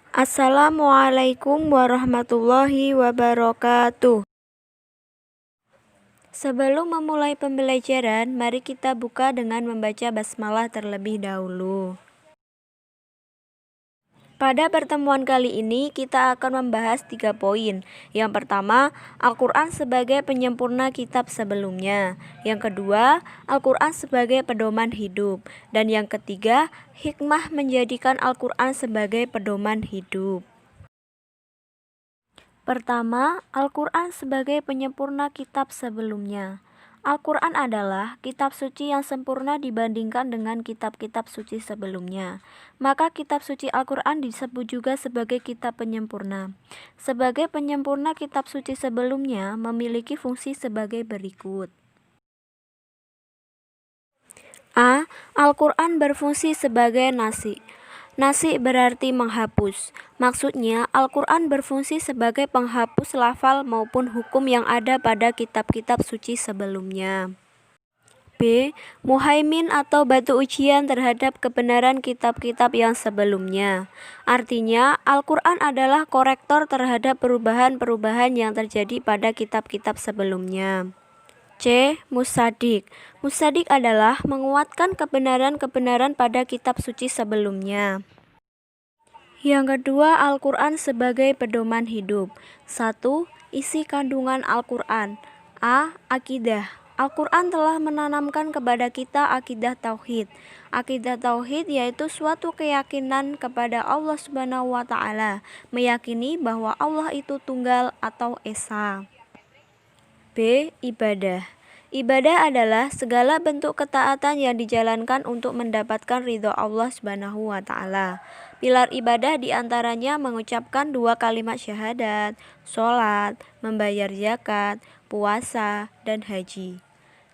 Assalamualaikum warahmatullahi wabarakatuh. Sebelum memulai pembelajaran, mari kita buka dengan membaca basmalah terlebih dahulu. Pada pertemuan kali ini kita akan membahas 3 poin. Yang pertama, Al-Quran sebagai penyempurna kitab sebelumnya. Yang kedua, Al-Quran sebagai pedoman hidup. Dan yang ketiga, hikmah menjadikan Al-Quran sebagai pedoman hidup. Pertama, Al-Quran sebagai penyempurna kitab sebelumnya. Al-Quran adalah kitab suci yang sempurna dibandingkan dengan kitab-kitab suci sebelumnya. Maka kitab suci Al-Quran disebut juga sebagai kitab penyempurna. Sebagai penyempurna kitab suci sebelumnya memiliki fungsi sebagai berikut. A. Al-Quran berfungsi sebagai nasi. Nasi berarti menghapus. Maksudnya, Al-Quran berfungsi sebagai penghapus lafal maupun hukum yang ada pada kitab-kitab suci sebelumnya. B. Muhaimin atau batu ujian terhadap kebenaran kitab-kitab yang sebelumnya. Artinya, Al-Quran adalah korektor terhadap perubahan-perubahan yang terjadi pada kitab-kitab sebelumnya. C. Musadik. Musadik adalah menguatkan kebenaran-kebenaran pada kitab suci sebelumnya. Yang kedua, Al-Quran sebagai pedoman hidup. 1. Isi kandungan Al-Quran. A. Akidah. Al-Quran telah menanamkan kepada kita akidah tauhid. Akidah tauhid yaitu suatu keyakinan kepada Allah Subhanahu wa Ta'ala, meyakini bahwa Allah itu tunggal atau esa. B. Ibadah. Ibadah adalah segala bentuk ketaatan yang dijalankan untuk mendapatkan ridho Allah Subhanahu wa Ta'ala. Pilar ibadah diantaranya mengucapkan 2 kalimat syahadat, sholat, membayar zakat, puasa, dan haji.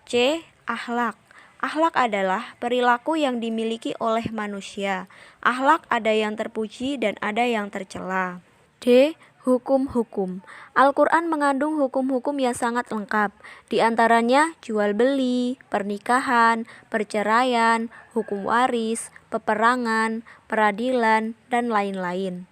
C. Akhlak. Akhlak adalah perilaku yang dimiliki oleh manusia. Akhlak ada yang terpuji dan ada yang tercela. D. Hukum-hukum. Al-Quran mengandung hukum-hukum yang sangat lengkap. Di antaranya jual beli, pernikahan, perceraian, hukum waris, peperangan, peradilan, dan lain-lain.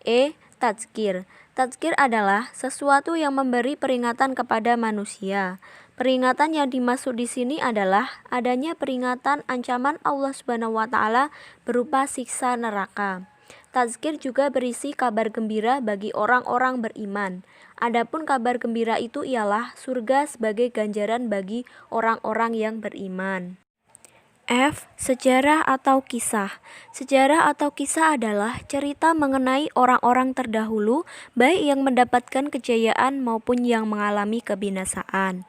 E. Tadzkir. Tadzkir adalah sesuatu yang memberi peringatan kepada manusia. Peringatan yang dimaksud di sini adalah adanya peringatan ancaman Allah Subhanahu wa Ta'ala berupa siksa neraka. Tazkir juga berisi kabar gembira bagi orang-orang beriman. Adapun kabar gembira itu ialah surga sebagai ganjaran bagi orang-orang yang beriman. F. Sejarah atau kisah. Sejarah atau kisah adalah cerita mengenai orang-orang terdahulu, baik yang mendapatkan kejayaan maupun yang mengalami kebinasaan.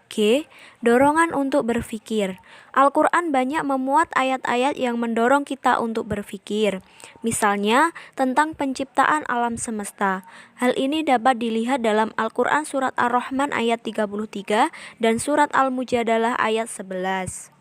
G. Dorongan untuk berpikir. Al-Quran banyak memuat ayat-ayat yang mendorong kita untuk berpikir. Misalnya, tentang penciptaan alam semesta. Hal ini dapat dilihat dalam Al-Quran surat Ar-Rahman ayat 33 dan surat Al-Mujadalah ayat 11.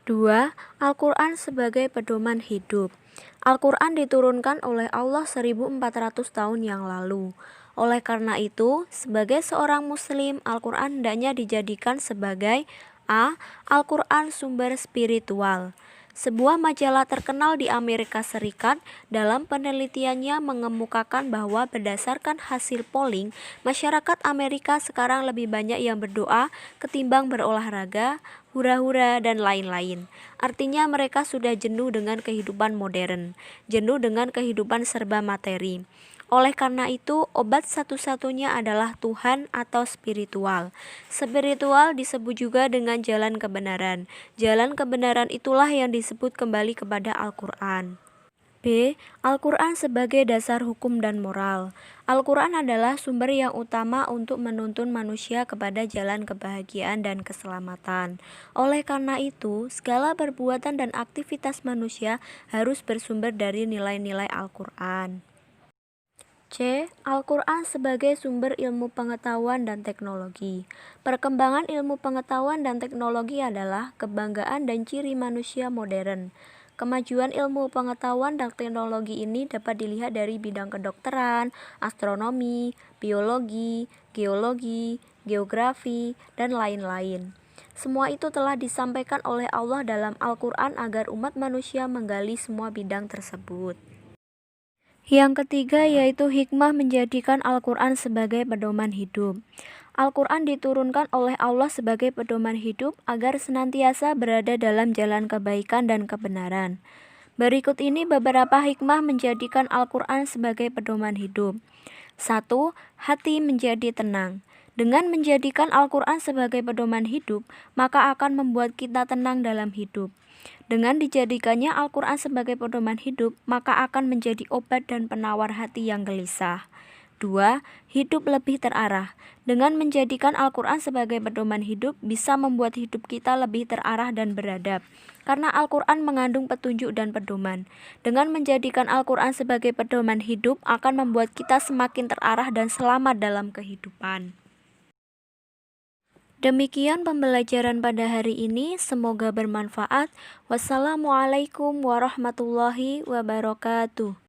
2. Al-Quran sebagai pedoman hidup. Al-Quran diturunkan oleh Allah 1400 tahun yang lalu. Oleh karena itu, sebagai seorang muslim, Al-Quran hendaknya dijadikan sebagai A. Al-Quran sumber spiritual. Sebuah majalah terkenal di Amerika Serikat dalam penelitiannya mengemukakan bahwa berdasarkan hasil polling, masyarakat Amerika sekarang lebih banyak yang berdoa ketimbang berolahraga, hura-hura, dan lain-lain. Artinya mereka sudah jenuh dengan kehidupan modern, jenuh dengan kehidupan serba materi. Oleh karena itu, obat satu-satunya adalah Tuhan atau spiritual. Spiritual disebut juga dengan jalan kebenaran. Jalan kebenaran itulah yang disebut kembali kepada Al-Quran. B. Al-Quran sebagai dasar hukum dan moral. Al-Quran adalah sumber yang utama untuk menuntun manusia kepada jalan kebahagiaan dan keselamatan. Oleh karena itu, segala perbuatan dan aktivitas manusia harus bersumber dari nilai-nilai Al-Quran. C. Al-Quran sebagai sumber ilmu pengetahuan dan teknologi. Perkembangan ilmu pengetahuan dan teknologi adalah kebanggaan dan ciri manusia modern. Kemajuan ilmu pengetahuan dan teknologi ini dapat dilihat dari bidang kedokteran, astronomi, biologi, geologi, geografi, dan lain-lain. Semua itu telah disampaikan oleh Allah dalam Al-Quran agar umat manusia menggali semua bidang tersebut. Yang ketiga yaitu hikmah menjadikan Al-Quran sebagai pedoman hidup. Al-Quran diturunkan oleh Allah sebagai pedoman hidup agar senantiasa berada dalam jalan kebaikan dan kebenaran. Berikut ini beberapa hikmah menjadikan Al-Quran sebagai pedoman hidup. 1. Hati menjadi tenang. Dengan menjadikan Al-Quran sebagai pedoman hidup, maka akan membuat kita tenang dalam hidup. Dengan dijadikannya Al-Quran sebagai pedoman hidup, maka akan menjadi obat dan penawar hati yang gelisah. 2. Hidup lebih terarah. Dengan menjadikan Al-Quran sebagai pedoman hidup, bisa membuat hidup kita lebih terarah dan beradab. Karena Al-Quran mengandung petunjuk dan pedoman. Dengan menjadikan Al-Quran sebagai pedoman hidup, akan membuat kita semakin terarah dan selamat dalam kehidupan. Demikian pembelajaran pada hari ini, semoga bermanfaat. Wassalamualaikum warahmatullahi wabarakatuh.